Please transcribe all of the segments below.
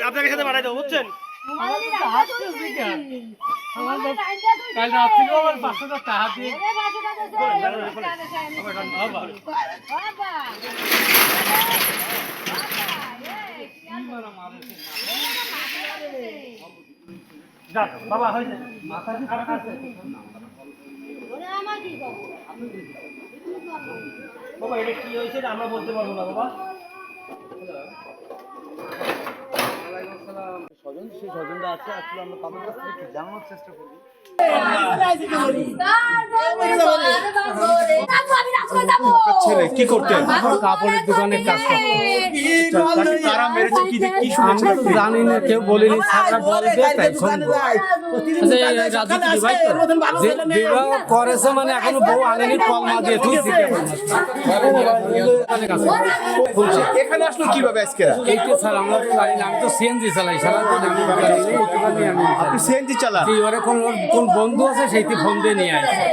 আপনাকে সাথে বাড়াই দেবো বুঝছেন। কাল রাত্রি আমার 500 টাকা দিয়ে বাবা হয়েছে বাবা, এটা কি হয়েছে আমরা বলতে পারবো না বাবা। স্বজন, সেই স্বজনরা আছে, আসলে আমরা তাদের কাছ থেকে একটু জানানোর চেষ্টা করবো। ছেলে কি করতেন? কাপড়ের দোকানে কাজ করতো। তারা মেরেছে কি শুনেছেন? জানি না, কেউ বলেনি। ছাত্রা বলবে তাই শুনবো। বিবাহ করেছে মানে এখনো বউ আনেনি, কলমা দিয়ে তুলছি। এখানে আসলো কিভাবে আজকে? এইটা স্যার আমরা তো জানি না, আমি তো সিএনজি চালাই সারা। আপনি সিএনজি চালান? ওরা কোন বন্ধু আছে সেইটি ফোন দিয়ে নিয়ে আসে।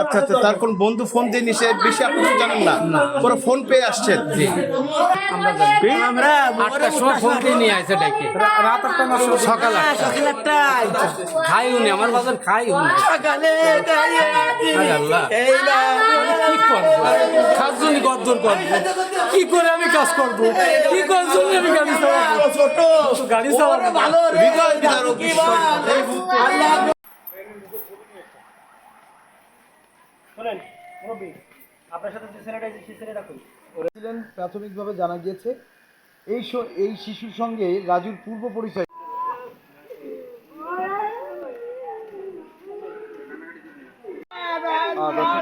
আচ্ছা আচ্ছা, তার কোন বন্ধু ফোন দিয়ে নিছে বেশি আপনি তো জানেন না? ওরা ফোন পেয়ে আসছেন? আমরা জানি। আমরা 8টার সময় ফোন দিয়ে নিয়ে আসে ডেকে। রাত 8টা না সকাল 8টা। খাই উনি, আমার বাজার খাই উনি। আল্লাহ কি করবো? কাজ জন্য গদ্দর করবো, কি করে আমি কাজ করবো? কি করার জন্য আমি গাড়ি চালাবো? ছোট গাড়ি চালাবো ভালো। হৃদয় বিদারক বিষয়। শোনেন মুরব্বী, আপনার সাথে যে ছেলেটা সেই ছেলেটা কই? প্রাথমিকভাবে জানা গিয়েছে এই শিশুর সঙ্গে রাজুর পূর্ব পরিচয়। আর